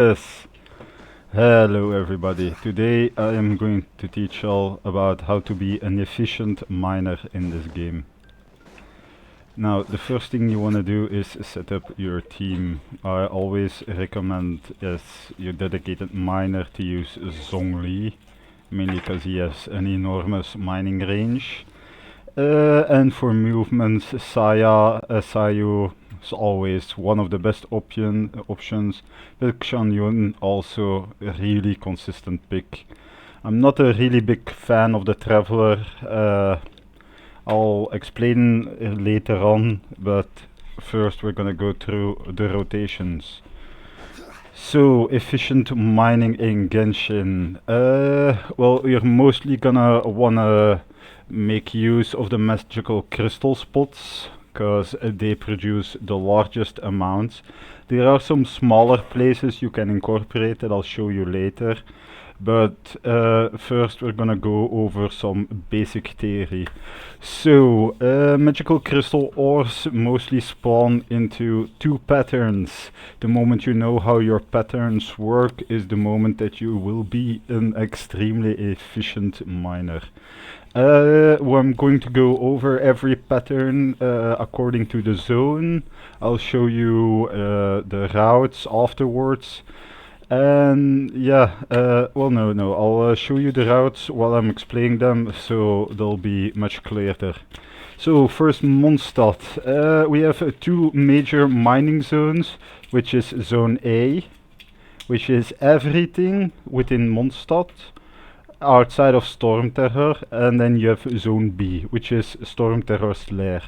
Yes, hello everybody. Today I am going to teach y'all about how to be an efficient miner in this game. Now, the first thing you want to do is set up your team. I always recommend as your dedicated miner to use Zhongli, mainly because he has an enormous mining range. And for movements, Sayu is always one of the best options. But Xianyun also a really consistent pick. I'm not a really big fan of the Traveler. I'll explain later on, but first we're gonna go through the rotations. So, efficient mining in Genshin. Well, you're mostly gonna wanna make use of the magical crystal spots, because they produce the largest amounts. There are some smaller places you can incorporate that I'll show you later. But first we're gonna go over some basic theory. So, magical crystal ores mostly spawn into two patterns. The moment you know how your patterns work is the moment that you will be an extremely efficient miner. Well, I'm going to go over every pattern according to the zone. I'll show you the routes afterwards. And yeah, well no, I'll show you the routes while I'm explaining them, so they'll be much clearer. So first Mondstad. We have two major mining zones, which is Zone A, which is everything within Mondstad, outside of Storm Terror, and then you have Zone B, which is Storm Terror's lair.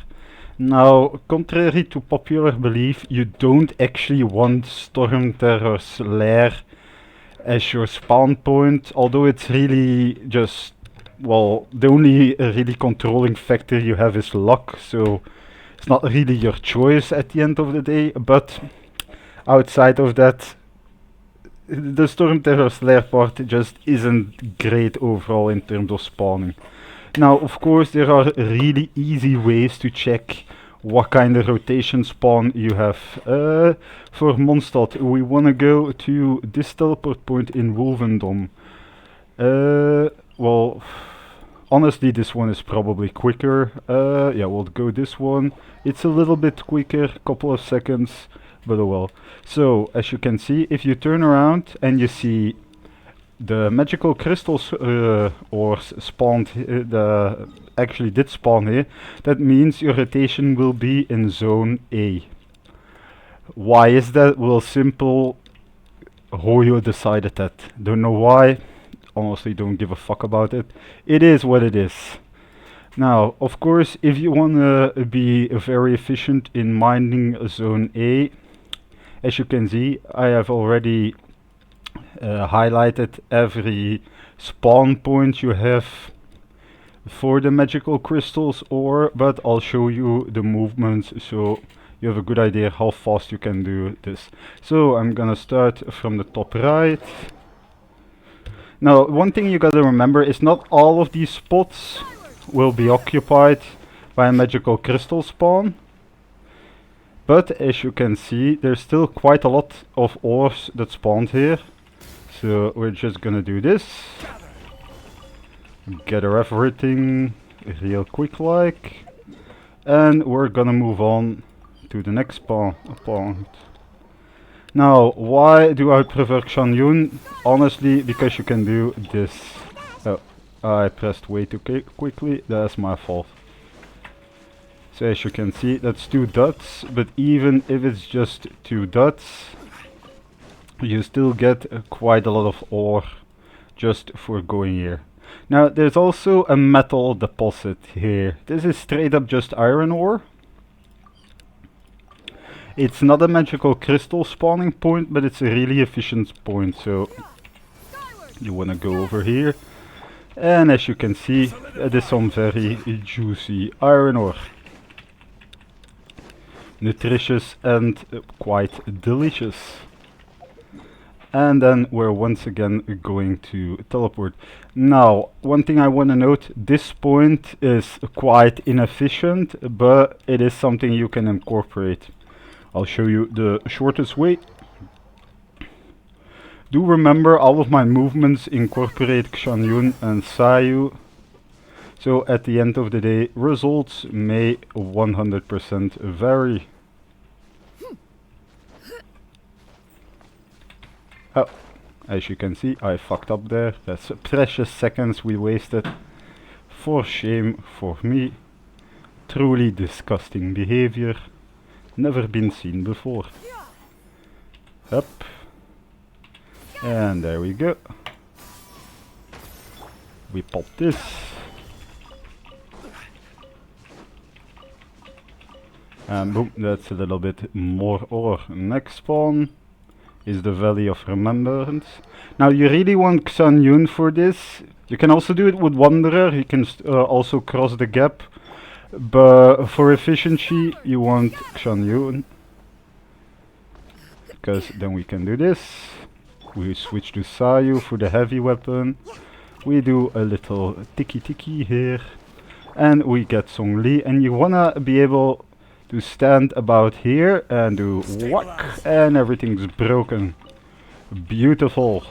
Now, contrary to popular belief, you don't actually want Storm Terror's lair as your spawn point, although it's really just, well, the only really controlling factor you have is luck, so it's not really your choice at the end of the day, but outside of that, the Storm Terror's lair part just isn't great overall in terms of spawning. Now, of course, there are really easy ways to check what kind of rotation spawn you have. For Mondstad, we want to go to this teleport point in Wolvendom. Well, honestly, this one is probably quicker. Yeah, we'll go this one. It's a little bit quicker, couple of seconds, but oh well. So, as you can see, if you turn around and you see the magical crystals ores spawned actually did spawn here, that means your rotation will be in zone A. Why is that? Well, simple. Hoyo decided that. Don't know why. Honestly, don't give a fuck about it. It is what it is. Now, of course, if you want to be very efficient in mining zone A, as you can see, I have already highlighted every spawn point you have for the magical crystals, but I'll show you the movements so you have a good idea how fast you can do this. So I'm gonna start from the top right. Now, one thing you gotta remember is not all of these spots will be occupied by a magical crystal spawn. But as you can see, there's still quite a lot of ores that spawned here. So we're just gonna do this. Gather everything real quick like. And we're gonna move on to the next point. Now, why do I prefer Xianyun? Honestly, because you can do this. Oh, I pressed way too quickly, that's my fault. So as you can see, that's 2 dots, but even if it's just 2 dots, you still get quite a lot of ore just for going here. Now there's also a metal deposit here. This is straight up just iron ore. It's not a magical crystal spawning point, but it's a really efficient point, so you wanna go over here. And as you can see, it is some very juicy iron ore. Nutritious and quite delicious. And then we're once again going to teleport. Now, one thing I want to note, this point is quite inefficient, but it is something you can incorporate. I'll show you the shortest way. Do remember all of my movements incorporate Xianyun and Sayu. So at the end of the day, results may 100% vary. Oh, as you can see, I fucked up there. That's precious seconds we wasted. For shame for me. Truly disgusting behavior. Never been seen before. Up. And there we go. We pop this. And boom, that's a little bit more ore. Next spawn is the Valley of Remembrance. Now you really want Xianyun for this. You can also do it with Wanderer, you can also cross the gap. But for efficiency you want Xianyun. Because then we can do this. We switch to Sayu for the heavy weapon. We do a little tiki here. And we get Zhongli. And you wanna be able to stand about here and do whack, and everything's broken. Beautiful.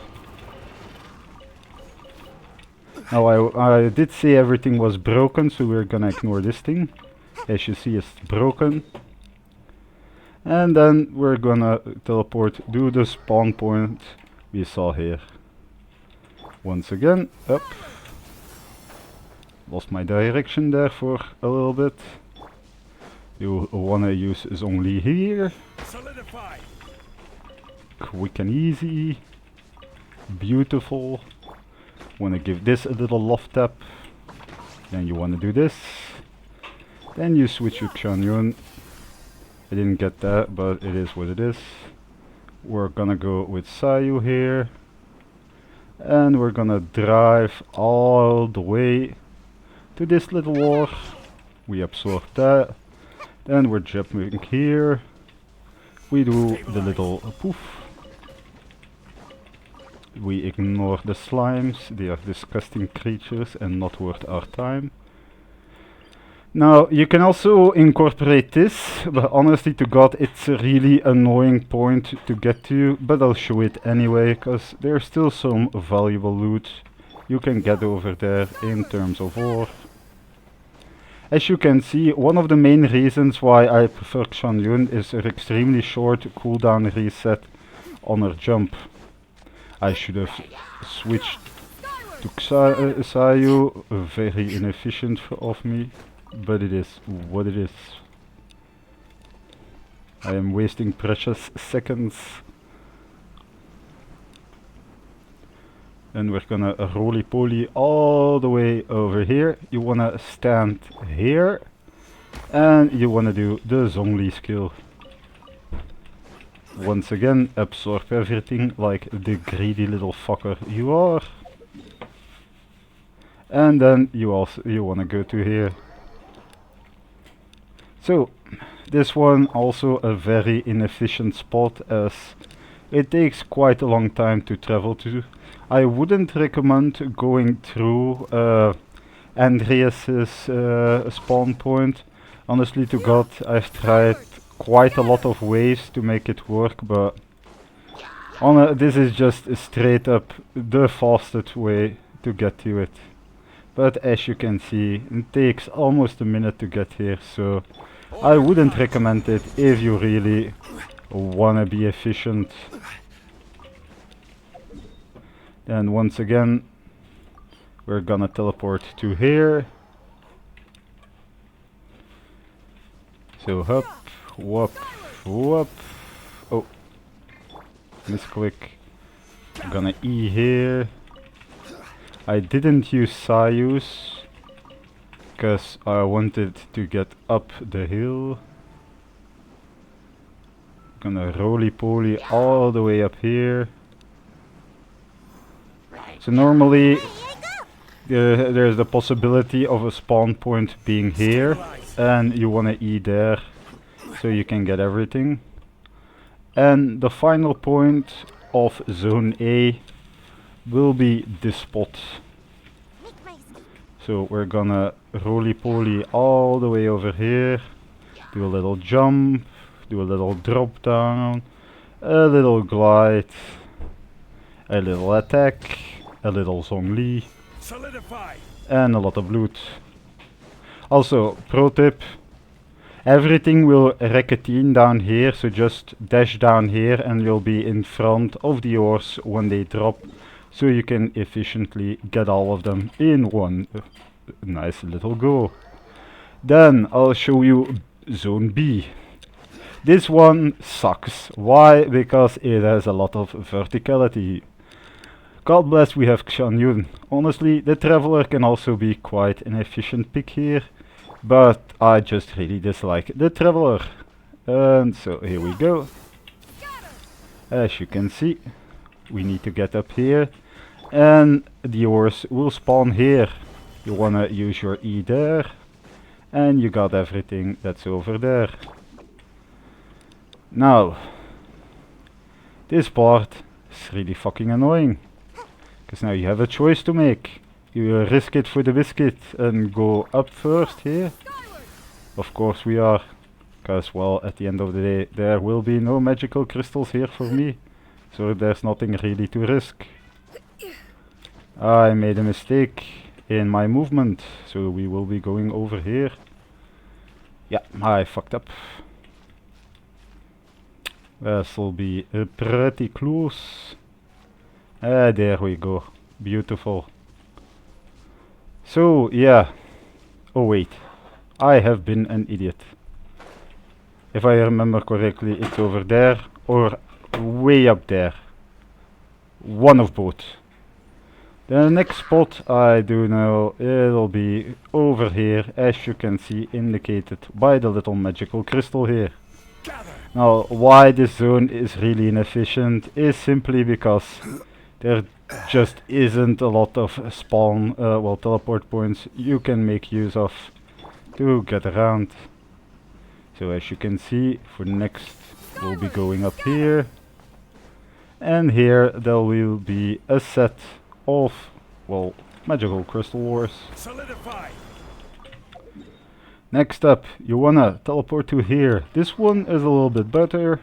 Now I did say everything was broken, so we're gonna ignore this thing. As you see, it's broken. And then we're gonna teleport to the spawn point we saw here. Once again, up. Lost my direction there for a little bit. You wanna use Zhongli here. Solidify. Quick and easy. Beautiful. Wanna give this a little love tap. Then you wanna do this. Then you switch to Xianyun. I didn't get that, but it is what it is. We're gonna go with Sayu here. And we're gonna drive all the way to this little wall. We absorb that. Then we're jumping here. We do the little poof. We ignore the slimes. They are disgusting creatures and not worth our time. Now you can also incorporate this, but honestly to God it's a really annoying point to get to, but I'll show it anyway, because there's still some valuable loot you can get over there in terms of ore. As you can see, one of the main reasons why I prefer Xianyun is her extremely short cooldown reset on her jump. I should have switched to Sayu, very inefficient of me, but it is what it is. I am wasting precious seconds. And we're gonna roly-poly all the way over here. You wanna stand here. And you wanna do the Zhongli skill. Once again, absorb everything like the greedy little fucker you are. And then you wanna go to here. So, this one also a very inefficient spot, as it takes quite a long time to travel to. I wouldn't recommend going through Andreas's spawn point. Honestly to God, I've tried quite a lot of ways to make it work, but this is just straight up the fastest way to get to it. But as you can see, it takes almost a minute to get here, so I wouldn't recommend it if you really wanna be efficient. And once again, we're gonna teleport to here. So hop, whoop, whoop. Oh, misclick. I'm gonna E here. I didn't use Sayus because I wanted to get up the hill. Gonna roly-poly all the way up here. So normally there's the possibility of a spawn point being here, and you wanna E there so you can get everything. And the final point of zone A will be this spot. So we're gonna roly-poly all the way over here, do a little jump, do a little drop down, a little glide, a little attack, a little zhongli, and a lot of loot. Also, pro tip, everything will recatine down here, so just dash down here and you'll be in front of the ores when they drop, so you can efficiently get all of them in one nice little go. Then I'll show you Zone B. This one sucks. Why? Because it has a lot of verticality. God bless we have Xianyun. Honestly, the Traveler can also be quite an efficient pick here, but I just really dislike the Traveler. And so here we go. As you can see, we need to get up here, and the ores will spawn here. You wanna use your E there, and you got everything that's over there. Now, this part is really fucking annoying, because now you have a choice to make. You risk it for the biscuit and go up first here. Of course we are, because well, at the end of the day there will be no magical crystals here for me, so there's nothing really to risk. I made a mistake in my movement, so we will be going over here. Yeah, I fucked up. This will be pretty close. There we go. Beautiful. So, yeah. Oh wait. I have been an idiot. If I remember correctly, it's over there or way up there. One of both. The next spot I do know, it'll be over here, as you can see indicated by the little magical crystal here. Now, why this zone is really inefficient is simply because there just isn't a lot of spawn, well, teleport points you can make use of to get around. So as you can see, for next we'll be going up here, and here there will be a set of, well, magical crystal ores. Next up, you wanna teleport to here. This one is a little bit better.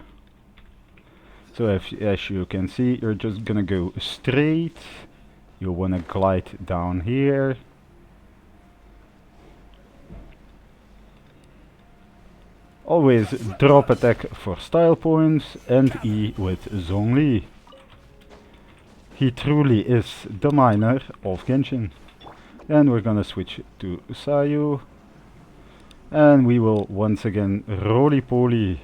So as you can see, you're just gonna go straight. You wanna glide down here. Always drop attack for style points and E with Zhongli. He truly is the miner of Genshin. Then we're gonna switch to Sayu. And we will once again roly-poly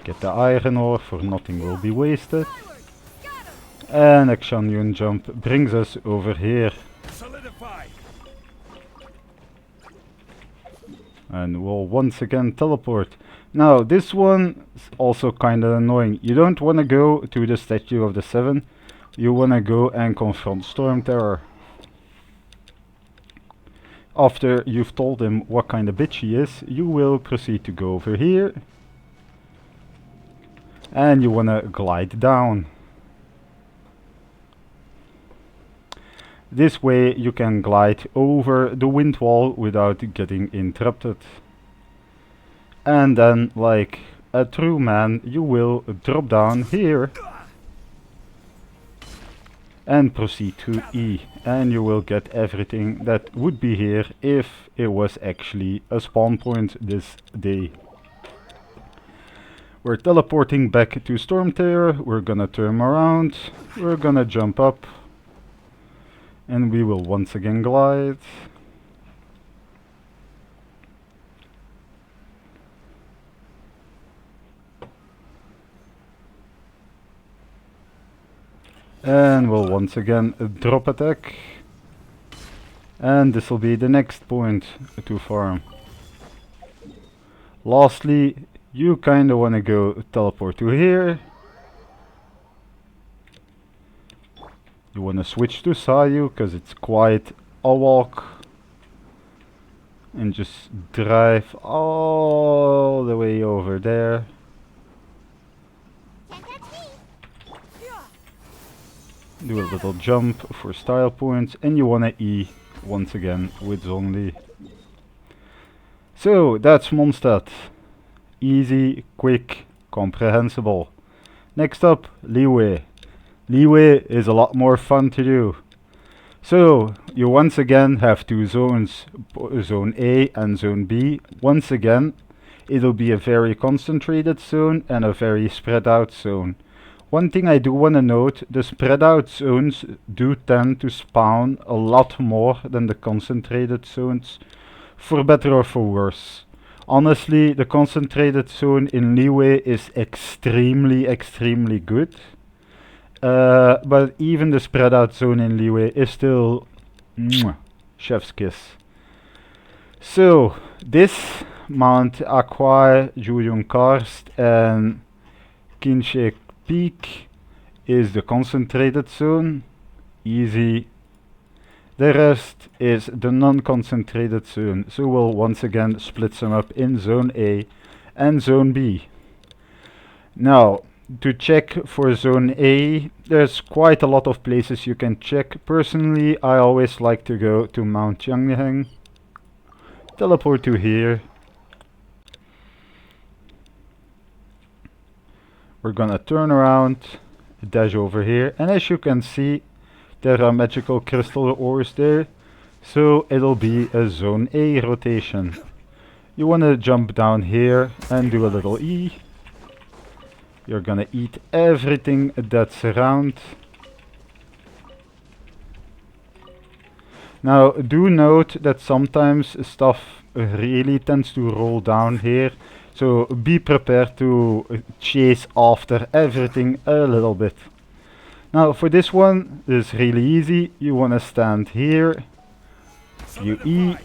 get the iron ore, for nothing will be wasted. And a Xianyun jump brings us over here. And we'll once again teleport. Now this one is also kinda annoying. You don't wanna go to the Statue of the Seven. You wanna go and confront Storm Terror. After you've told him what kind of bitch he is, you will proceed to go over here. And you wanna glide down. This way you can glide over the wind wall without getting interrupted. And then, like a true man, you will drop down here and proceed to E, and you will get everything that would be here if it was actually a spawn point this day. We're teleporting back to Storm Terror. We're gonna turn around, we're gonna jump up, and we will once again glide. And we'll once again drop attack. And this will be the next point to farm. Lastly, you kinda wanna go teleport to here. You wanna switch to Sayu, cause it's quite a walk. And just drive all the way over there. Do a little jump for style points, and you wanna E once again with Zhongli. So that's Mondstad. Easy, quick, comprehensible. Next up, liyue. Liyue is a lot more fun to do. So, you once again have two zones, zone A and zone B. Once again, it'll be a very concentrated zone and a very spread out zone. One thing I do want to note, the spread out zones do tend to spawn a lot more than the concentrated zones, for better or for worse. Honestly, the concentrated zone in liyue is extremely good. But even the spread out zone in liyue is still chef's kiss. So, this Mount Aquai, Juyong Karst and Kinshek Peak is the concentrated zone. Easy. The rest is the non-concentrated zone. So we'll once again split them up in zone A and zone B. Now, to check for zone A, there's quite a lot of places you can check. Personally, I always like to go to Mount Yangheng. Teleport to here. We're gonna turn around, dash over here, and as you can see, there are magical crystal ores there, so it'll be a zone A rotation. You wanna jump down here and do a little E. You're gonna eat everything that's around. Now, do note that sometimes stuff really tends to roll down here, so be prepared to chase after everything a little bit. Now, for this one, it's really easy. You want to stand here, you E,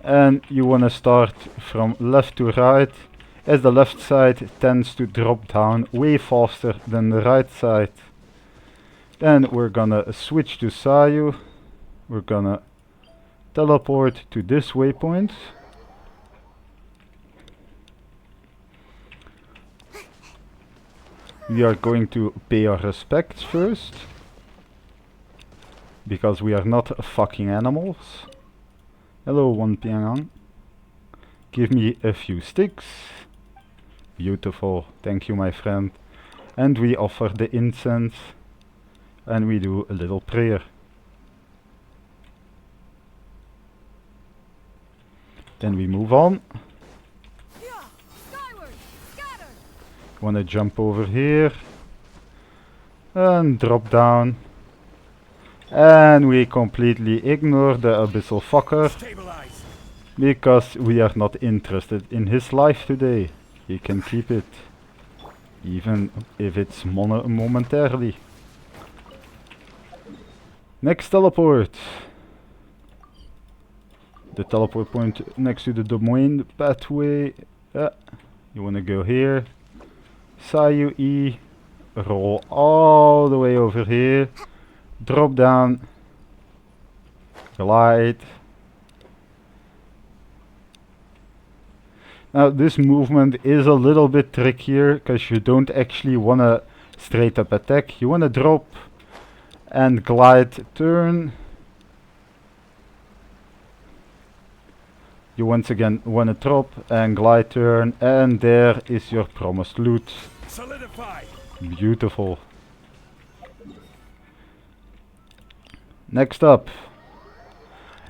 and you want to start from left to right, as the left side tends to drop down way faster than the right side. Then we're gonna switch to Sayu. We're gonna teleport to this waypoint. We are going to pay our respects first, because we are not fucking animals. Hello, One Piangang. Give me a few sticks. Beautiful, thank you my friend. And we offer the incense, and we do a little prayer. Then we move on. Wanna jump over here and drop down, and we completely ignore the abyssal fucker because we are not interested in his life today. He can keep it, even if it's momentarily. Next teleport. The teleport point next to the domain pathway. You wanna go here. Sayu E, roll all the way over here, drop down, glide. Now this movement is a little bit trickier because you don't actually want to straight up attack, you want to drop and glide, turn. You once again want to drop and glide, turn, and there is your promised loot. Solidify. Beautiful. Next up.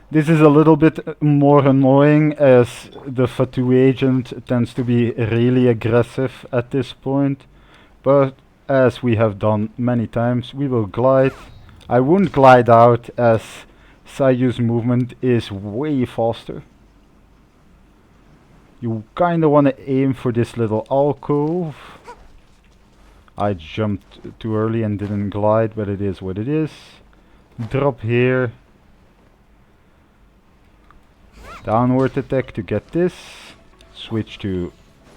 This is a little bit more annoying as the Fatu agent tends to be really aggressive at this point. But as we have done many times, we will glide. I won't glide out as Sayu's movement is way faster. You kinda wanna aim for this little alcove. I jumped too early and didn't glide, but it is what it is. Drop here. Downward attack to get this. Switch to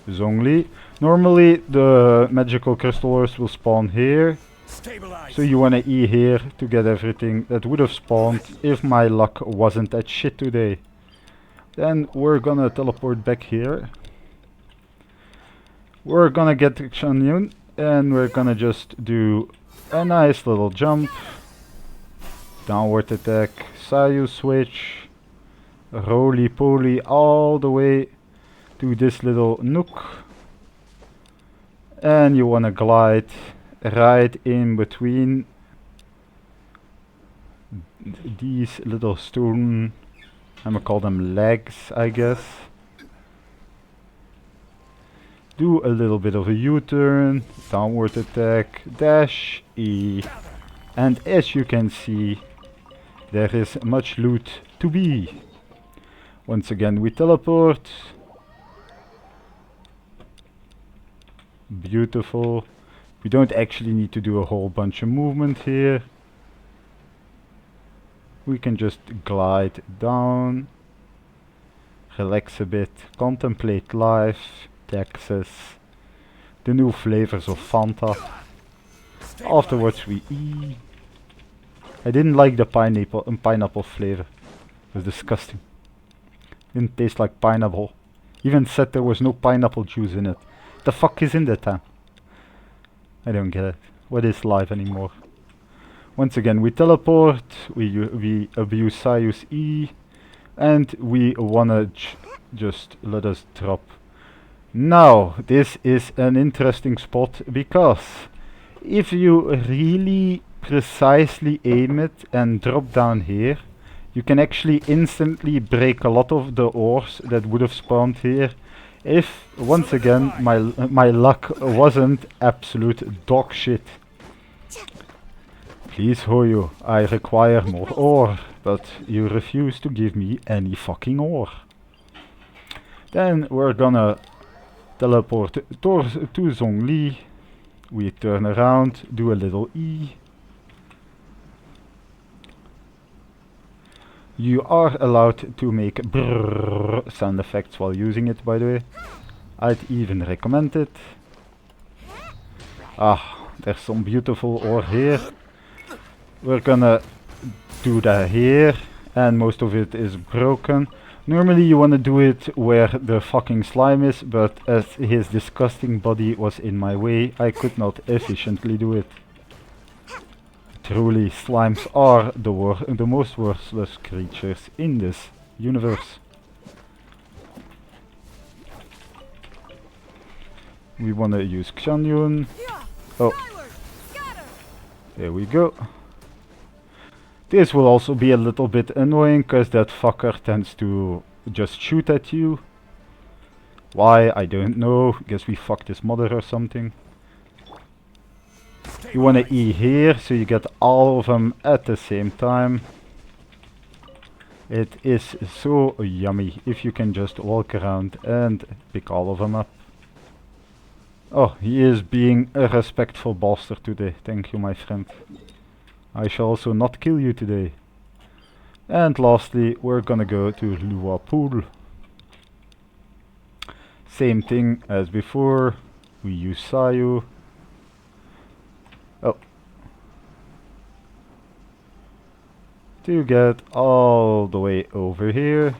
Zhongli. Normally the magical crystal ores will spawn here. Stabilize. So you wanna E here to get everything that would have spawned if my luck wasn't that shit today. Then we're gonna teleport back here. We're gonna get Xianyun and we're gonna just do a nice little jump. Downward attack, Sayu switch, roly poly all the way to this little nook. And you want to glide right in between these little stone, I'm gonna call them legs, I guess. Do a little bit of a U-turn, downward attack, dash, E. And as you can see, there is much loot to be. Once again we teleport. Beautiful. We don't actually need to do a whole bunch of movement here. We can just glide down, relax a bit, contemplate life, Texas, the new flavors of Fanta. Afterwards we eat. I didn't like the pineapple flavor. It was disgusting. Didn't taste like pineapple. Even said there was no pineapple juice in it. The fuck is in that town? I don't get it. What is life anymore? Once again we teleport, we abuse Sayu's E, and we wanna just let us drop. Now this is an interesting spot, because if you really precisely aim it and drop down here, you can actually instantly break a lot of the ores that would have spawned here if, once again, my luck wasn't absolute dog shit. Please Hoyo, I require more ore, but you refuse to give me any fucking ore. Then we're gonna teleport to Zhongli. We turn around, do a little E. You are allowed to make brrrr sound effects while using it, by the way. I'd even recommend it. Ah, there's some beautiful ore here. We're gonna do that here, and most of it is broken. Normally you wanna do it where the fucking slime is, but as his disgusting body was in my way, I could not efficiently do it. Truly, slimes are the most worthless creatures in this universe. We wanna use Xianyun. Oh, there we go. This will also be a little bit annoying, cause that fucker tends to just shoot at you. Why? I don't know. Guess we fucked his mother or something. You wanna E here, so you get all of them at the same time. It is so yummy if you can just walk around and pick all of them up. Oh, he is being a respectful bastard today. Thank you, my friend. I shall also not kill you today. And lastly, we're gonna go to Lua Pool. Same thing as before. We use Sayu. Oh. To get all the way over here.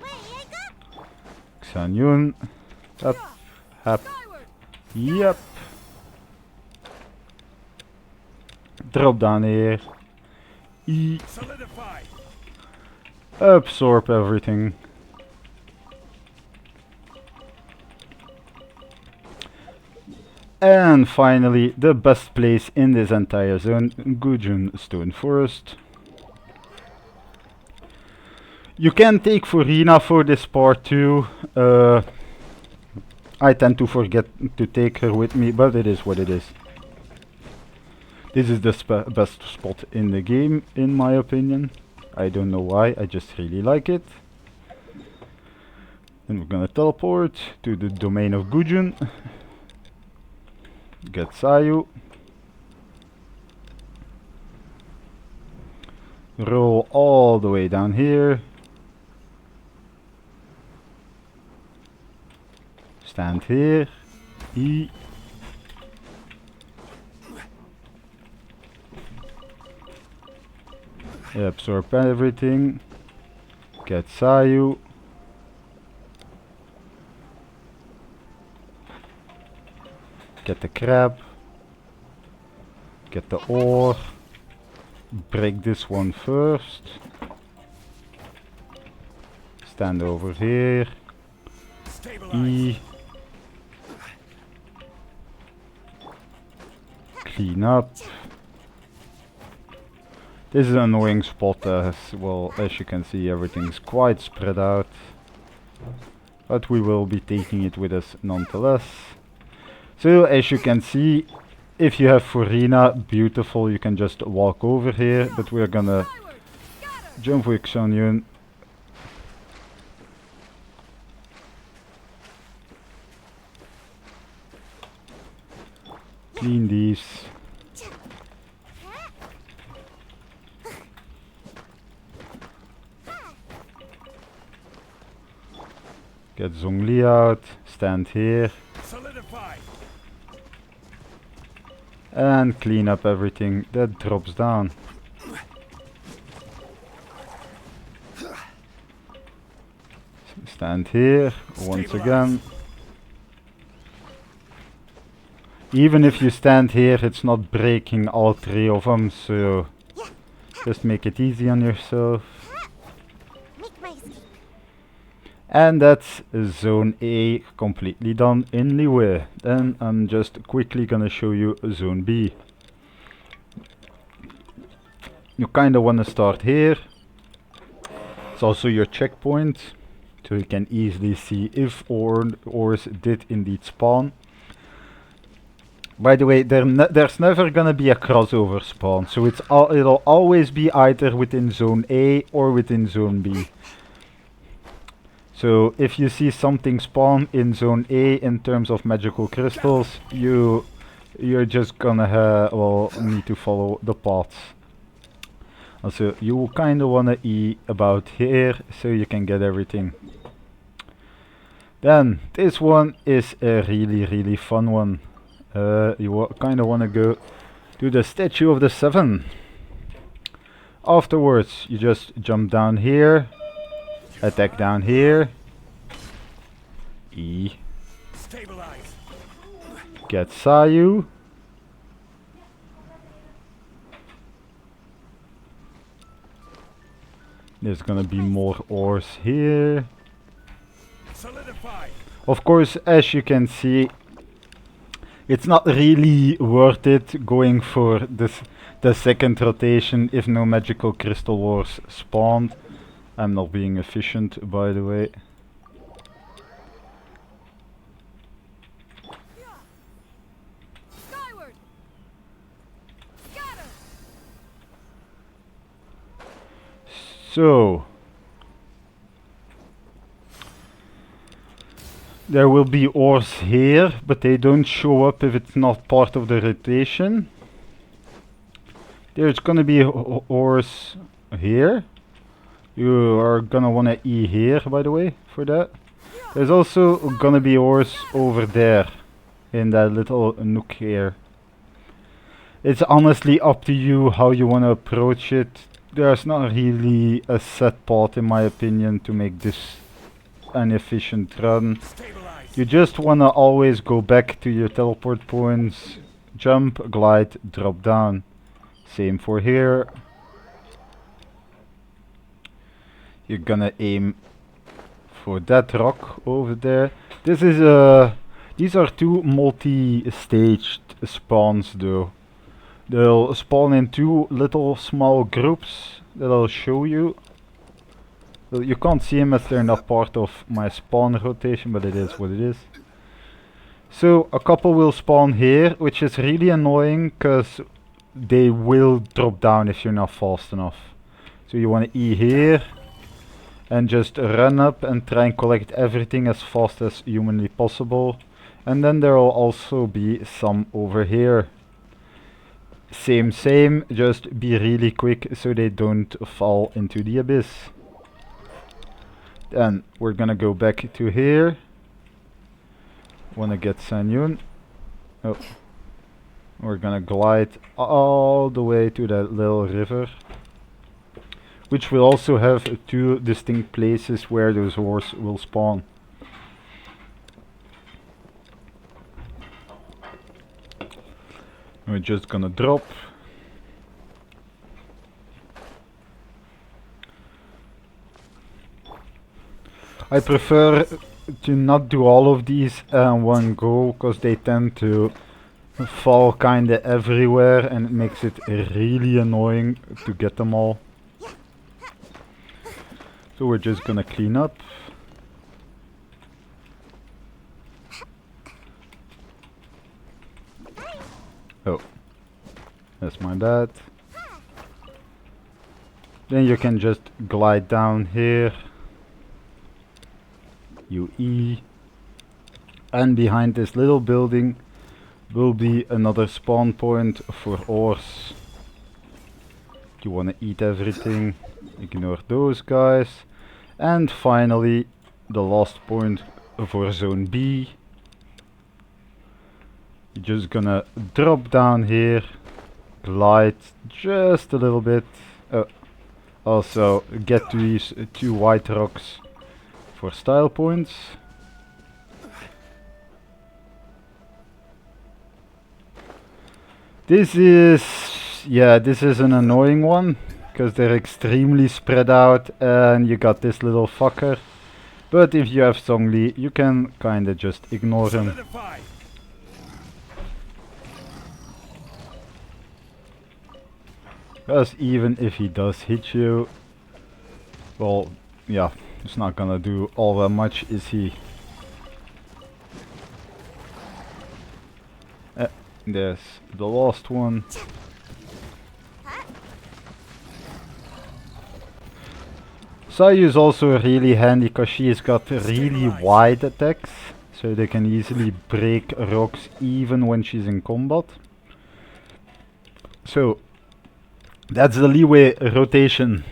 Xianyun. Up. Up. Yep. Drop down here. E. Absorb everything. And finally, the best place in this entire zone, Gujun Stone Forest. You can take Furina for this part too. I tend to forget to take her with me, but it is what it is. This is the best spot in the game, in my opinion. I don't know why, I just really like it. And we're gonna teleport to the domain of Gujun. Get Sayu. Roll all the way down here. Stand here. E. Absorb everything. Get Sayu. Get the crab. Get the ore. Break this one first. Stand over here. E. Clean up. This is an annoying spot as well. As you can see, everything's quite spread out. But we will be taking it with us nonetheless. So as you can see, if you have Furina, beautiful, you can just walk over here. But we're gonna jump with Xianyun. Clean these. Get Zhongli out, stand here. Solidify. And clean up everything that drops down. Stand here once again. Even if you stand here, it's not breaking all three of them, so just make it easy on yourself. And that's Zone A completely done in liyue. Then I'm just quickly gonna show you Zone B. You kinda wanna start here. It's also your checkpoint, so you can easily see if ores did indeed spawn. By the way, there's never gonna be a crossover spawn, so it'll always be either within Zone A or within Zone B. So if you see something spawn in Zone A in terms of magical crystals, you're just gonna need to follow the paths. Also, you kinda wanna E about here so you can get everything. Then this one is a really fun one. You kinda wanna go to the Statue of the Seven. Afterwards, you just jump down here. Attack down here. E. Stabilize. Get Sayu. There's gonna be more ores here. Solidify. Of course, as you can see, it's not really worth it going for the second rotation if no magical crystal wars spawned. I'm not being efficient, by the way. Skyward. Scatter. So there will be ores here, but they don't show up if it's not part of the rotation. There's gonna be ores here. You are gonna wanna E here, by the way, for that. There's also gonna be ores over there, in that little nook here. It's honestly up to you how you wanna approach it. There's not really a set path, in my opinion, to make this an efficient run. Stabilize. You just wanna always go back to your teleport points, jump, glide, drop down. Same for here. You're gonna aim for that rock over there. This is these are two multi-staged spawns though. They'll spawn in two little small groups that I'll show you. Well, you can't see them as they're not part of my spawn rotation, but it is what it is. So a couple will spawn here, which is really annoying because they will drop down if you're not fast enough. So you want to E here and just run up and try and collect everything as fast as humanly possible. And then there will also be some over here. Same, just be really quick so they don't fall into the abyss. Then we're gonna go back to here. Wanna get Sanyun. Oh. We're gonna glide all the way to that little river, which will also have two distinct places where those ores will spawn. We're just gonna drop. I prefer to not do all of these in one go, because they tend to fall kinda everywhere and it makes it really annoying to get them all. So we're just gonna clean up. Oh, that's my bad. Then you can just glide down here. You E. And behind this little building will be another spawn point for ores. You wanna eat everything, ignore those guys. And finally, the last point for zone B. You're just gonna drop down here, glide just a little bit. Also get to these two white rocks for style points. This is an annoying one, because they're extremely spread out and you got this little fucker. But if you have Zhongli, you can kinda just ignore him. Solidify. Because even if he does hit you, well, yeah, it's not gonna do all that much, is he? There's the last one. Sayu is also really handy because she's got really wide attacks, so they can easily break rocks even when she's in combat. So that's the liyue rotation.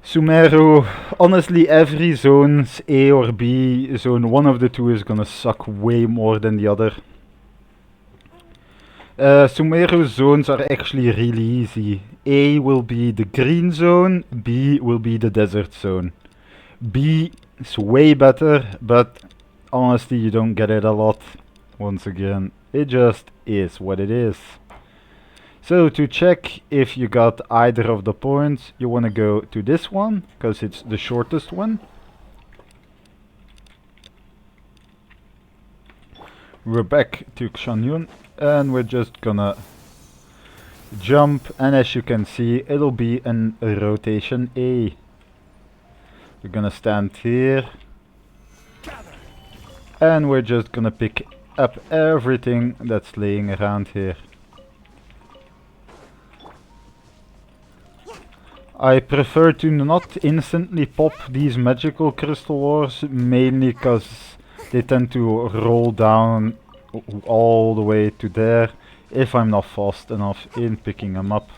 Sumeru, honestly every zone's A or B, zone one of the two is gonna suck way more than the other. Sumeru's zones are actually really easy. A will be the green zone, B will be the desert zone. B is way better, but honestly you don't get it a lot. Once again, it just is what it is. So to check if you got either of the points, you want to go to this one, because it's the shortest one. We're back to Xianyun, and we're just gonna jump, and as you can see, it'll be an rotation A. We're gonna stand here, and we're just gonna pick up everything that's laying around here. I prefer to not instantly pop these magical crystal ores, mainly because they tend to roll down all the way to there if I'm not fast enough in picking them up.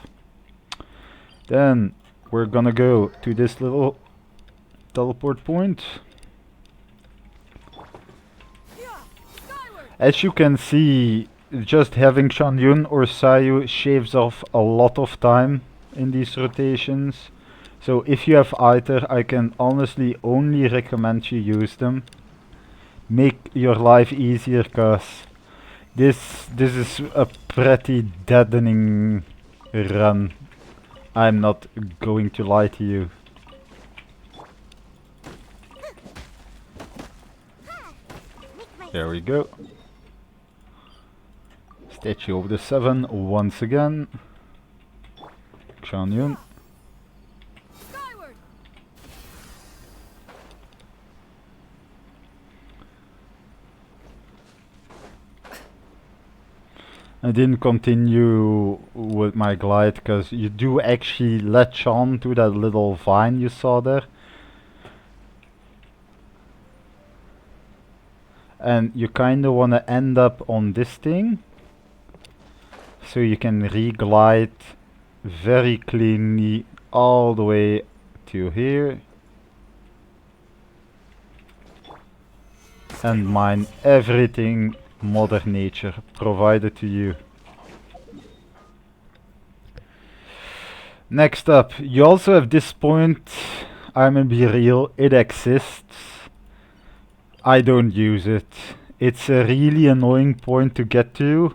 Then we're gonna go to this little teleport point. As you can see, just having Xianyun or Sayu shaves off a lot of time in these rotations. So if you have either, I can honestly only recommend you use them. Make your life easier, cause this is a pretty deadening run. I'm not going to lie to you. There we go. Statue of the Seven once again. Xianyun. I didn't continue with my glide because you do actually latch on to that little vine you saw there. And you kinda wanna end up on this thing, so you can re-glide very cleanly all the way to here. And mine everything Mother Nature provided to you. Next up, you also have this point. I'm gonna be real, it exists. I don't use it. It's a really annoying point to get to.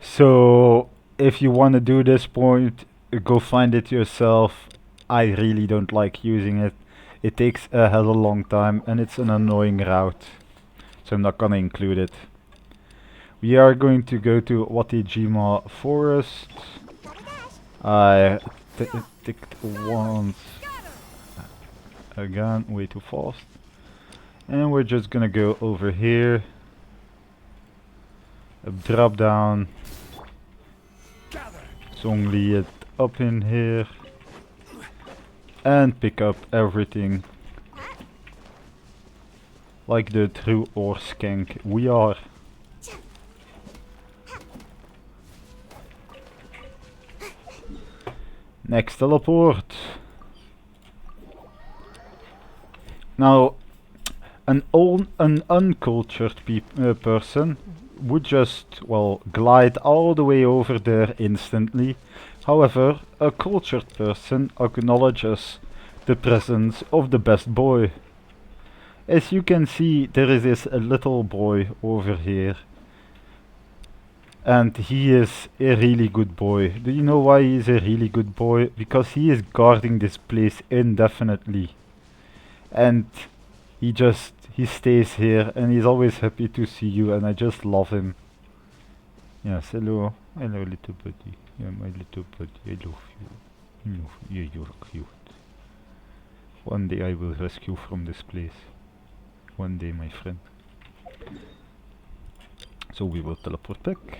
So if you want to do this point, go find it yourself. I really don't like using it. It takes a hell of a long time and it's an annoying route. So I'm not gonna include it. We are going to go to Watijima Forest. I ticked once again, way too fast. And we're just gonna go over here, drop down, Zhongli it up in here, and pick up everything like the true ore skank we are. Next teleport. Now, an uncultured person would just, well, glide all the way over there instantly. However, a cultured person acknowledges the presence of the best boy. As you can see, there is this little boy over here. And he is a really good boy. Do you know why he is a really good boy? Because he is guarding this place indefinitely. And he stays here and he's always happy to see you, and I just love him. Yes, hello. Hello, little buddy. Yeah, my little buddy. I love you. Yeah, you're cute. One day I will rescue from this place. One day, my friend. So we will teleport back.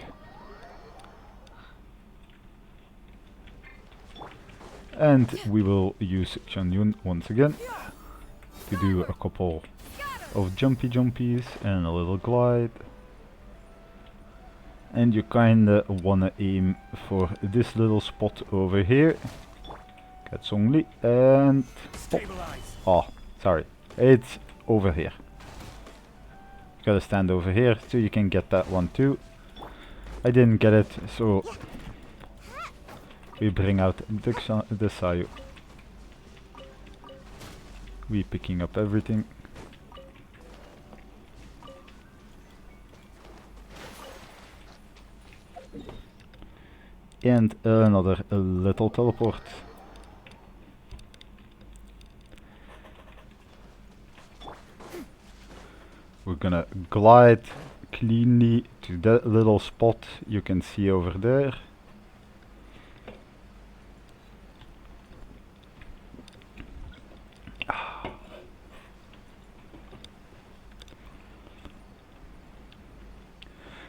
And we will use Chanyun once again to do a couple of jumpies and a little glide. And you kinda wanna aim for this little spot over here. Get Zhongli and pop. Oh, sorry. It's over here. Gotta stand over here so you can get that one too. I didn't get it, so we bring out the Sayu. We picking up everything. And another little teleport. We're gonna glide cleanly to that little spot you can see over there.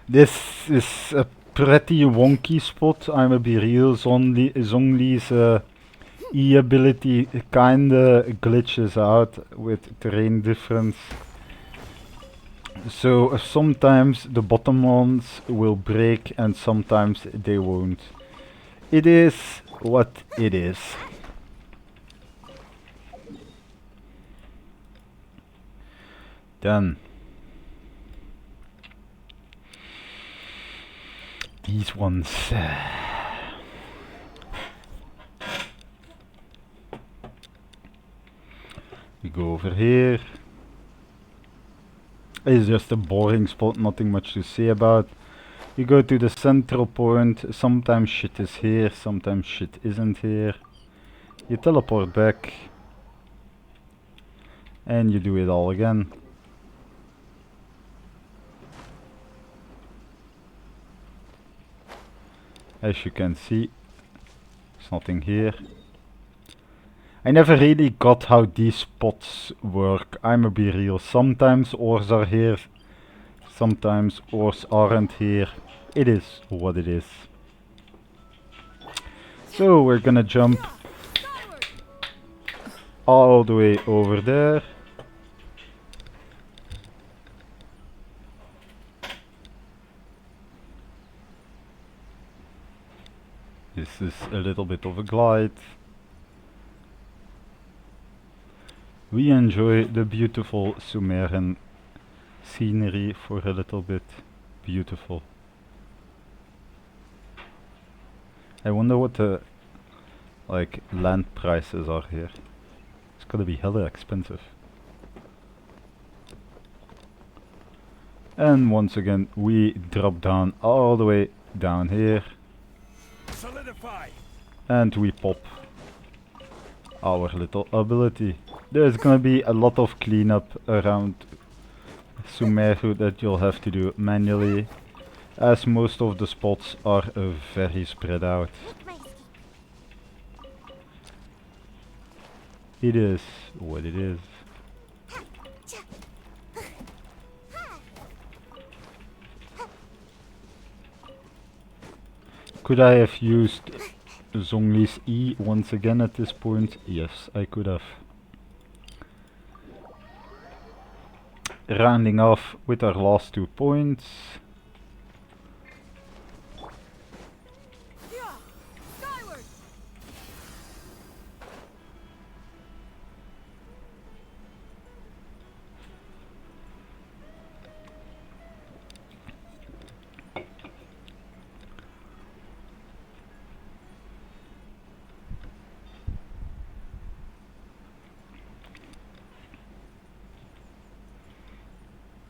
This is a pretty wonky spot, I'ma be real. Zhongli's E ability kinda glitches out with terrain difference. So sometimes the bottom ones will break and sometimes they won't. It is what it is. Then these ones. We go over here. It's just a boring spot, nothing much to say about. You go to the central point, sometimes shit is here, sometimes shit isn't here. You teleport back. And you do it all again. As you can see, there's nothing here. I never really got how these spots work, I'ma be real. Sometimes ores are here, sometimes ores aren't here. It is what it is. So we're gonna jump all the way over there. This is a little bit of a glide. We enjoy the beautiful Sumerian scenery for a little bit. Beautiful. I wonder what the land prices are here. It's gonna be hella expensive. And once again we drop down all the way down here. Solidify. And we pop our little ability. There's gonna be a lot of cleanup around Sumeru that you'll have to do manually. as most of the spots are very spread out. It is what it is. Could I have used Zhongli's E once again at this point? Yes, I could have. Rounding off with our last 2 points.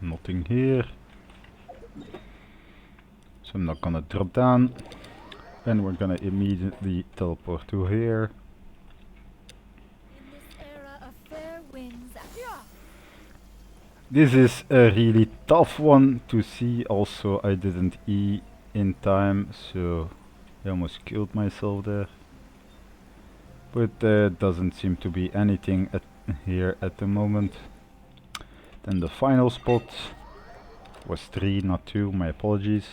Nothing here. So I'm not gonna drop down. And we're gonna immediately teleport to here. In this era of fair winds. This is a really tough one to see. Also, I didn't E in time, so I almost killed myself there. But there doesn't seem to be anything here at the moment. Then the final spot was 3, not 2, my apologies.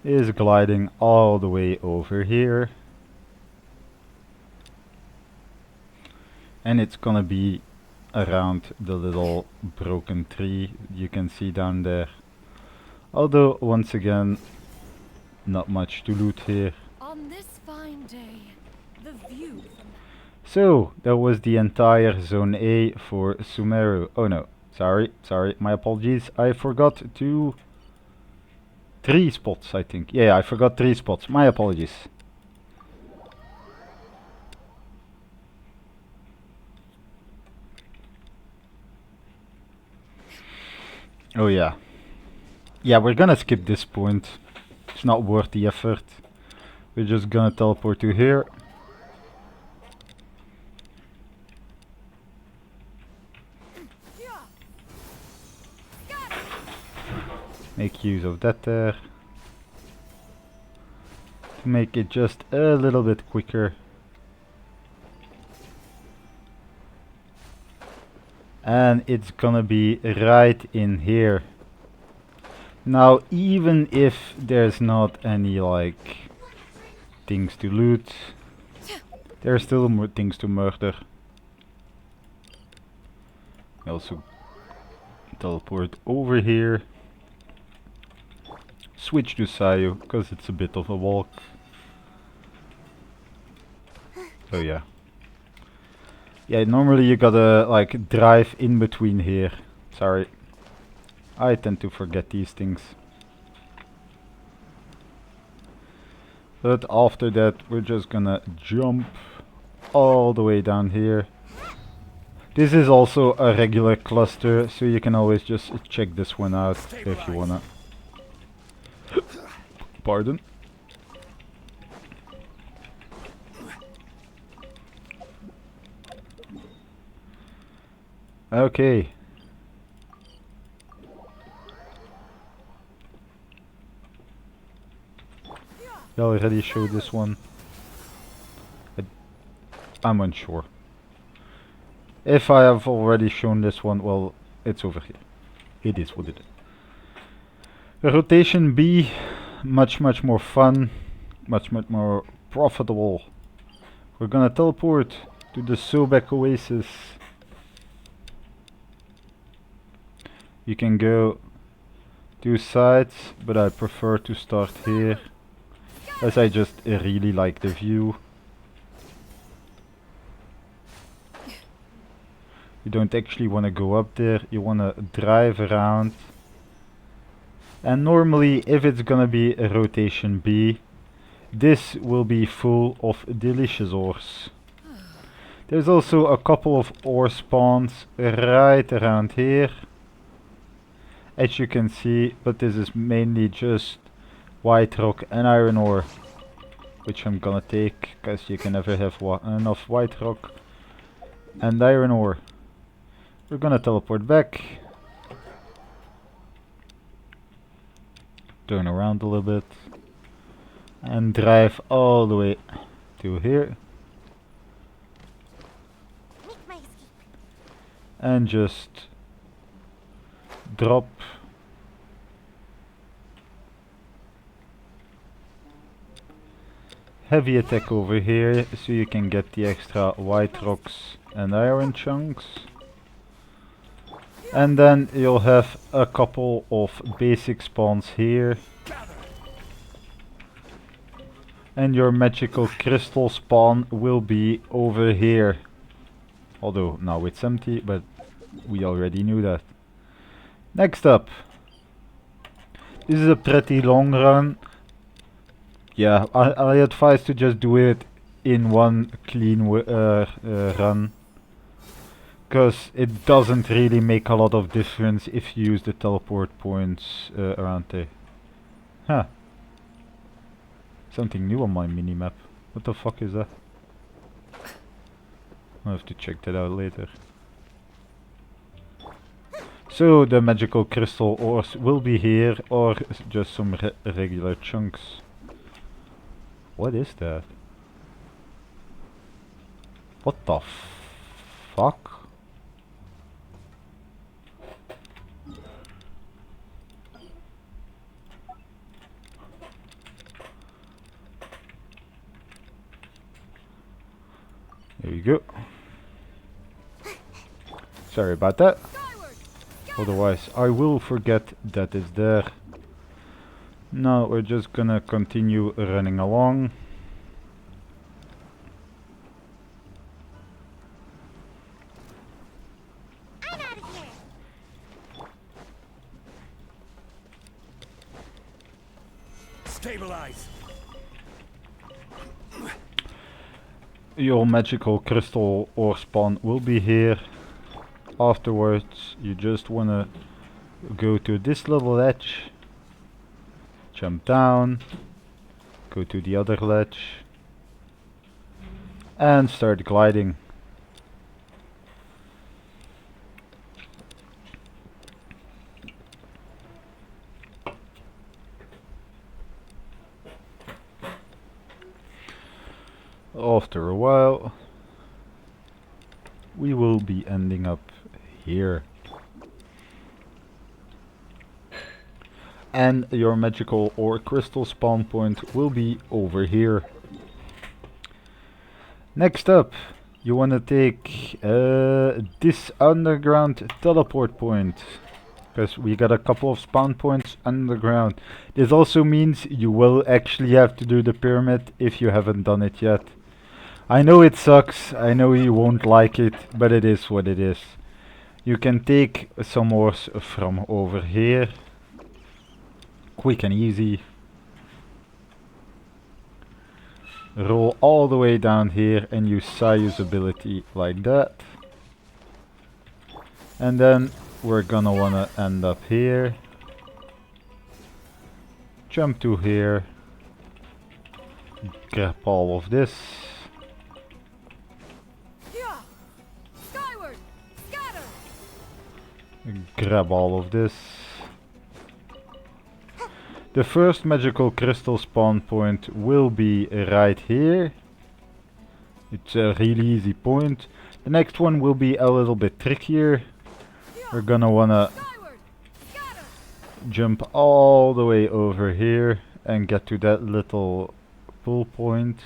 Is gliding all the way over here. And it's gonna be around the little broken tree you can see down there. Although, once again, not much to loot here. On this fine day, the view from So, that was the entire Zone A for Sumeru. Oh no, sorry, my apologies. I forgot 3 spots, I think. Yeah, I forgot 3 spots. My apologies. Oh yeah. Yeah, we're gonna skip this point. It's not worth the effort. We're just gonna teleport to here. Make use of that there. To make it just a little bit quicker. And it's gonna be right in here. Now, even if there's not any like things to loot, there are still more things to murder. I also teleport over here. Switch to Sayu, because it's a bit of a walk. So yeah. Yeah, normally you gotta like drive in between here. Sorry. I tend to forget these things. But after that we're just gonna jump all the way down here. This is also a regular cluster, so you can always just check this one out if you wanna. Pardon? Okay. I already showed this one. I'm unsure. If I have already shown this one, well, it's over here. It is what it is. Rotation B, much more fun, much more profitable. We're gonna teleport to the Sobek Oasis. You can go 2 sides, but I prefer to start here, as I just really like the view. You don't actually want to go up there, you want to drive around. And normally, if it's gonna be a rotation B, this will be full of delicious ores. There's also a couple of ore spawns right around here, as you can see, but this is mainly just white rock and iron ore, which I'm gonna take, because you can never have enough white rock and iron ore. We're gonna teleport back. turn around a little bit, and drive all the way to here. And just drop heavy attack over here so you can get the extra white rocks and iron chunks. And then you'll have a couple of basic spawns here. And your magical crystal spawn will be over here. Although now it's empty, but we already knew that. Next up. This is a pretty long run. Yeah, I advise to just do it in one clean run. Because it doesn't really make a lot of difference if you use the teleport points around there. Huh. Something new on my minimap. What the fuck is that? I'll have to check that out later. So the magical crystal ores will be here, or just some regular chunks. What is that? What the fuck? There you go. Sorry about that. Otherwise I will forget that it's there. Now we're just gonna continue running along. I'm out of here. Stabilize. Your magical crystal ore spawn will be here. Afterwards you just wanna go to this little ledge, jump down, go to the other ledge and start gliding. After a while we will be ending up here. And your magical or crystal spawn point will be over here. Next up, you want to take this underground teleport point. Because we got a couple of spawn points underground. This also means you will actually have to do the pyramid if you haven't done it yet. I know it sucks, I know you won't like it, but it is what it is. You can take some ores from over here. Quick and easy. Roll all the way down here and use Sayu's ability like that. And then we're gonna wanna end up here. Jump to here. Grab all of this. Skyward, scatter. Grab all of this. The first magical crystal spawn point will be right here. It's a really easy point. The next one will be a little bit trickier. We're gonna wanna jump all the way over here and get to that little pull point.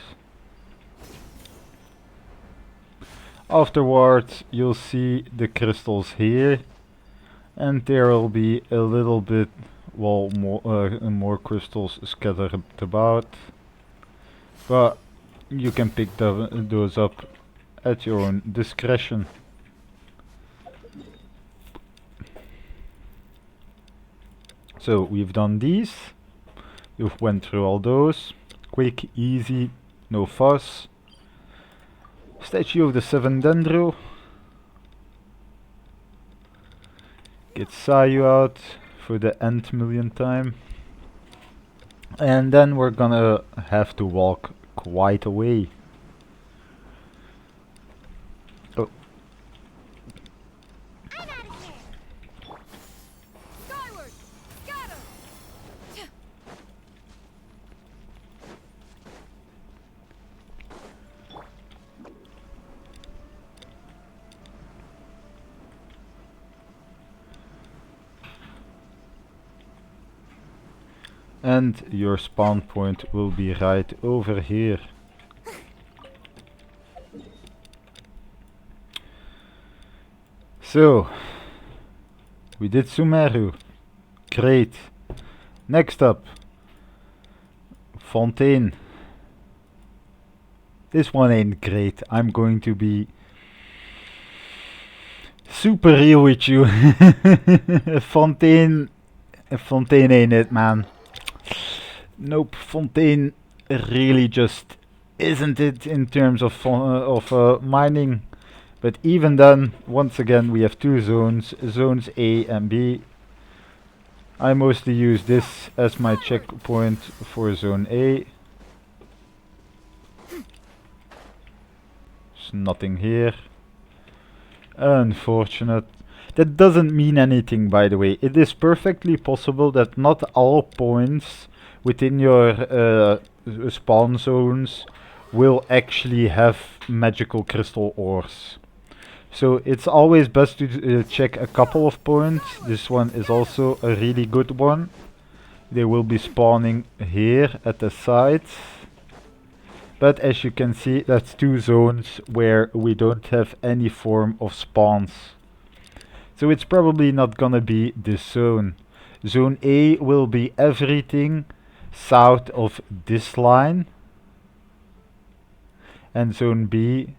Afterwards you'll see the crystals here, and there will be a little bit, well, more crystals scattered about, but you can pick those up at your own discretion. So we've done these, we've went through all those, quick, easy, no fuss. Statue of the Seven Dendro. Get Sayu out for the nth millionth time. And then we're gonna have to walk quite a way. Oh. I'm out of here. Skyward, scatter. And your spawn point will be right over here. So, we did Sumeru. Great. Next up, fontaine. This one ain't great. I'm going to be super real with you. Fontaine ain't it, man. Nope, fontaine really just isn't it in terms of mining. But even then, once again, we have two zones, zones A and B. I mostly use this as my checkpoint for zone A. There's nothing here. Unfortunate. That doesn't mean anything, by the way. It is perfectly possible that not all points within your spawn zones will actually have magical crystal ores. So it's always best to check a couple of points. This one is also a really good one. They will be spawning here at the sides. But as you can see, that's two zones where we don't have any form of spawns. So it's probably not gonna be this zone. Zone A will be everything south of this line. And zone B...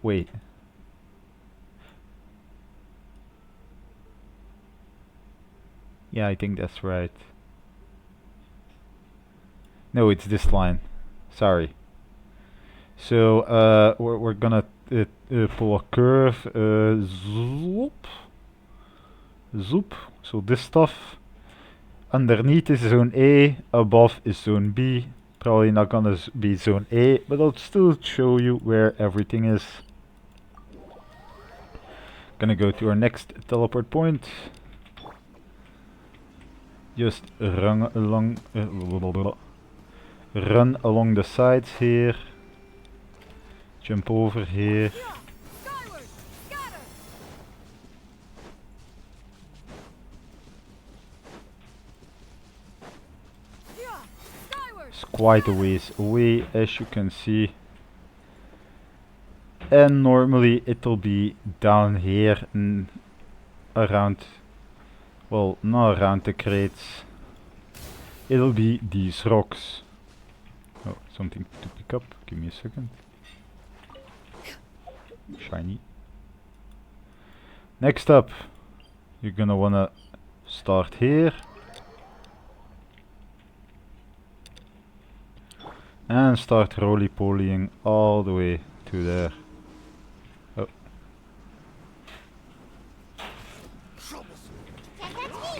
wait. Yeah, I think that's right. No, it's this line. Sorry. So we're gonna pull a curve. Zoop. Zoop. So this stuff. Underneath is zone A. Above is zone B. Probably not gonna be zone A, but I'll still show you where everything is. Gonna go to our next teleport point. Just run along the sides here. Jump over here. It's quite a ways away, as you can see. And normally it'll be down here and around, well, not around the crates. It'll be these rocks. Oh, something to pick up. Give me a second. Shiny. Next up, you're gonna wanna start here. And start roly-polying all the way to there. Oh.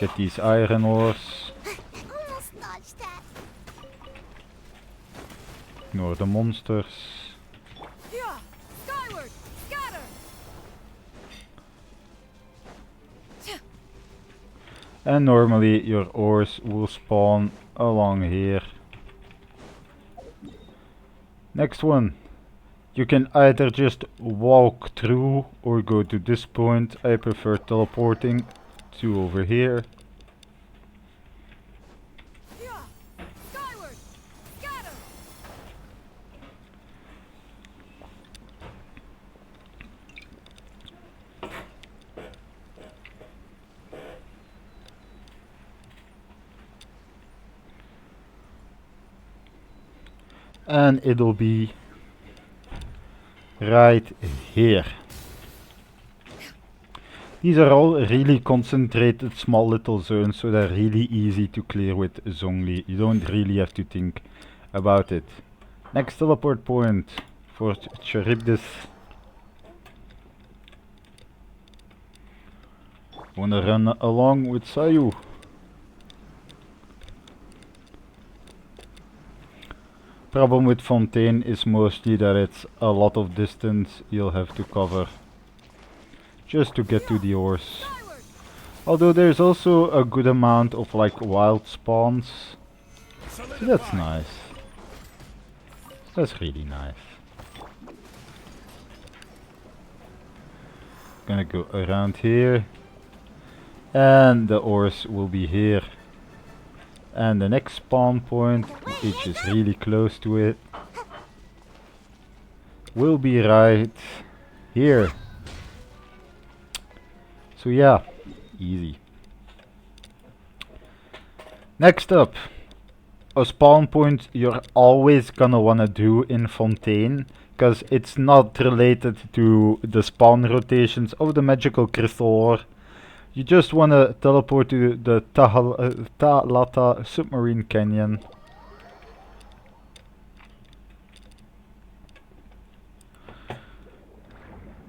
Get these iron ores. Ignore the monsters. And normally your ores will spawn along here. Next one. You can either just walk through or go to this point. I prefer teleporting to over here. And it'll be right here. These are all really concentrated small little zones, so they're really easy to clear with Zhongli. You don't really have to think about it. Next teleport point for Charybdis. Wanna run along with Sayu. Problem with fontaine is mostly that it's a lot of distance you'll have to cover just to get to the ores. Although there's also a good amount of like wild spawns. So that's nice. That's really nice. Gonna go around here. And the ores will be here. And the next spawn point, which is really close to it, will be right here. So yeah, easy. Next up, a spawn point you're always gonna wanna do in Fontaine, because it's not related to the spawn rotations of the magical crystal ore. You just wanna teleport to the Talata submarine canyon.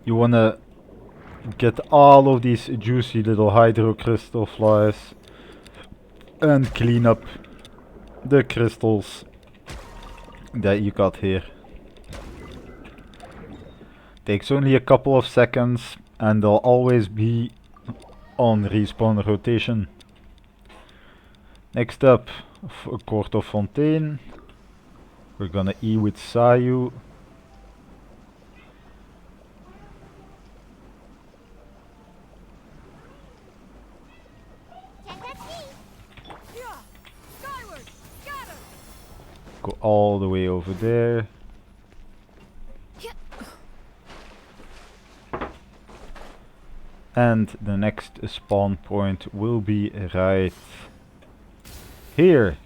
You wanna get all of these juicy little hydro crystal flies and clean up the crystals that you got here. Takes only a couple of seconds and they'll always be on respawn rotation. Next up, Court of Fontaine. We're gonna E with Sayu. Go all the way over there. And the next spawn point will be right here.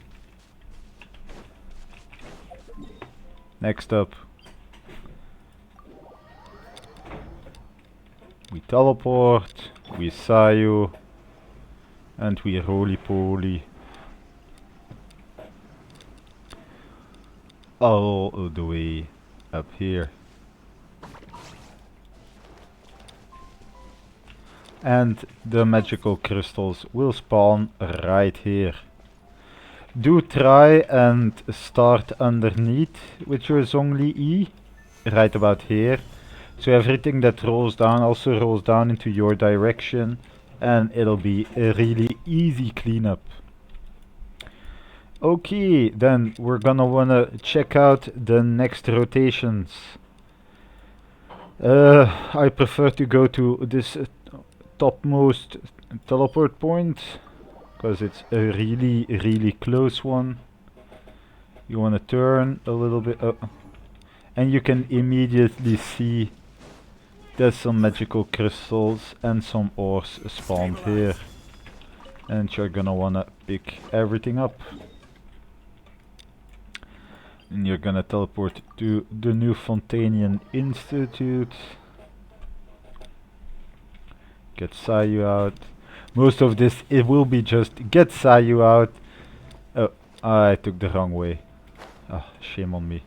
Next up, we teleport, we Sayu, and we roly-poly all the way up here. And the magical crystals will spawn right here. Do try and start underneath with your Zhongli E, right about here. So everything that rolls down also rolls down into your direction, and it'll be a really easy cleanup. Okay, then we're gonna wanna check out the next rotations. I prefer to go to this topmost teleport point, because it's a really close one. You wanna turn a little bit up, and you can immediately see there's some magical crystals and some ores spawned here. And you're gonna wanna pick everything up. And you're gonna teleport to the new Fontainian Institute. Get Sayu out. Most of this, it will be just get Sayu out. Oh, I took the wrong way. Ah, shame on me.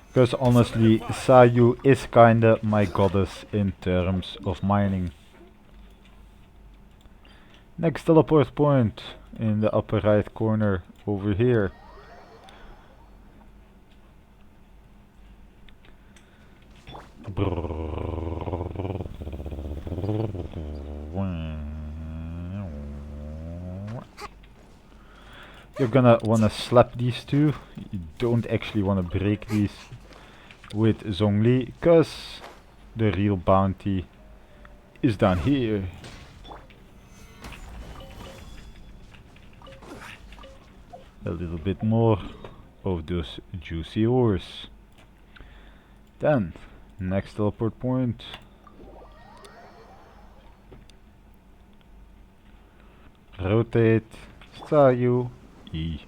Because honestly, Sayu is kinda my goddess in terms of mining. Next teleport point in the upper right corner over here. You're gonna wanna slap these two. You don't actually wanna break these with Zhongli, cause the real bounty is down here. A little bit more of those juicy ores. Then, next teleport point. Rotate, Sayu, E.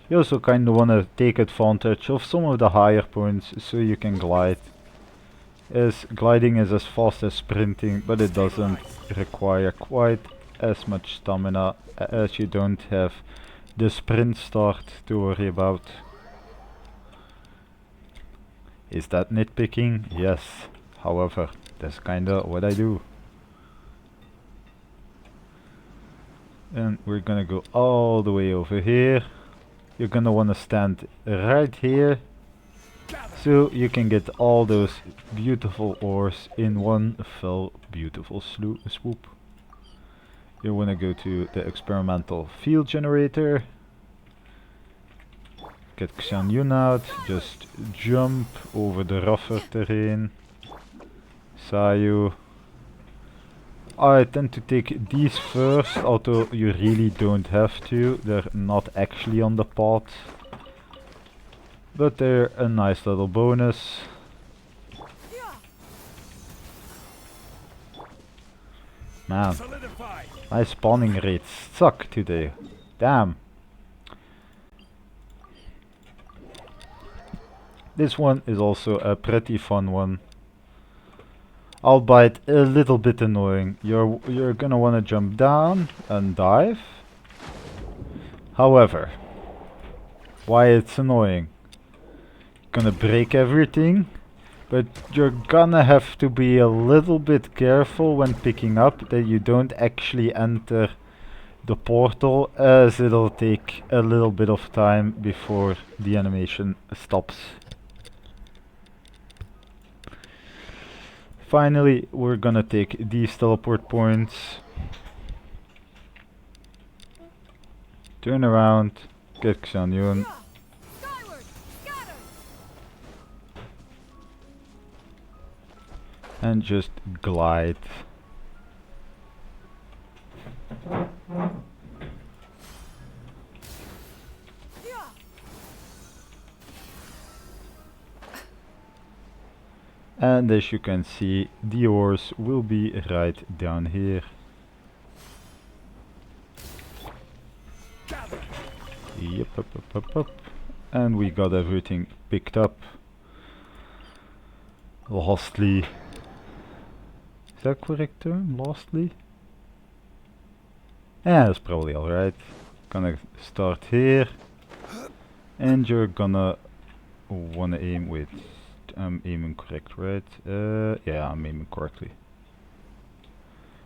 You also kinda wanna take advantage of some of the higher points so you can glide. As gliding is as fast as sprinting, but it doesn't require quite as much stamina, as you don't have the sprint start to worry about. Is that nitpicking? Yes. However, that's kinda what I do. And we're gonna go all the way over here. You're gonna wanna stand right here, so you can get all those beautiful ores in one fell beautiful swoop. You wanna go to the experimental field generator. Get Xianyun out, just jump over the rougher terrain. Sayu. I tend to take these first, although you really don't have to. They're not actually on the pot. But they're a nice little bonus. Man, Solidified. my spawning rates suck today. Damn. This one is also a pretty fun one. Albeit a little bit annoying. You're gonna wanna jump down and dive. However, why it's annoying? Gonna break everything, but you're gonna have to be a little bit careful when picking up that you don't actually enter the portal, as it'll take a little bit of time before the animation stops. Finally, we're gonna take these teleport points, turn around, get Xianyun, Skyward! Scatter! and just glide. And as you can see, the ores will be right down here. Yep, up. And we got everything picked up. Lastly. Is that correct term? Lastly? Yeah, that's probably alright. Gonna start here. And you're gonna wanna aim with... I'm aiming correct, right? Yeah, I'm aiming correctly.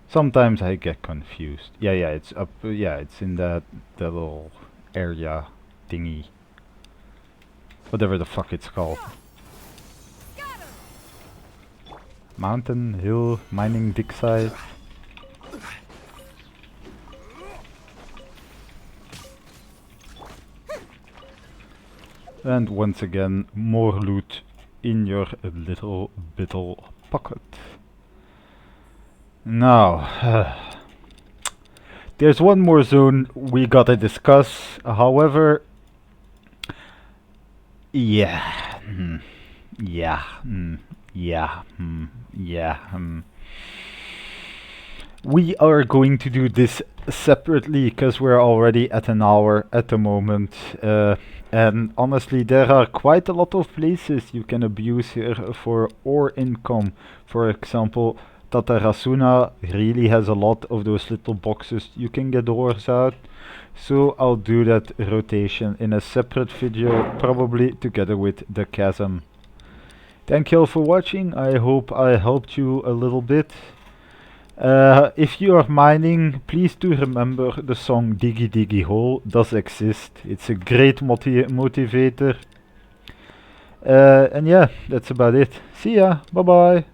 Sometimes I get confused. Yeah, it's up. Yeah, it's in that little area thingy. Whatever the fuck it's called. Scatter! Mountain, hill, mining dig site. And once again, more loot in your little pocket. Now, there's one more zone we gotta discuss. However, yeah, we are going to do this separately because we're already at an hour at the moment. And honestly, there are quite a lot of places you can abuse here for ore income. For example, Tatarasuna really has a lot of those little boxes you can get ores out. So I'll do that rotation in a separate video, probably together with the chasm. Thank you all for watching. I hope I helped you a little bit. If you are mining, please do remember the song Diggy Diggy Hole does exist. It's a great motivator. And yeah, that's about it. See ya. Bye bye.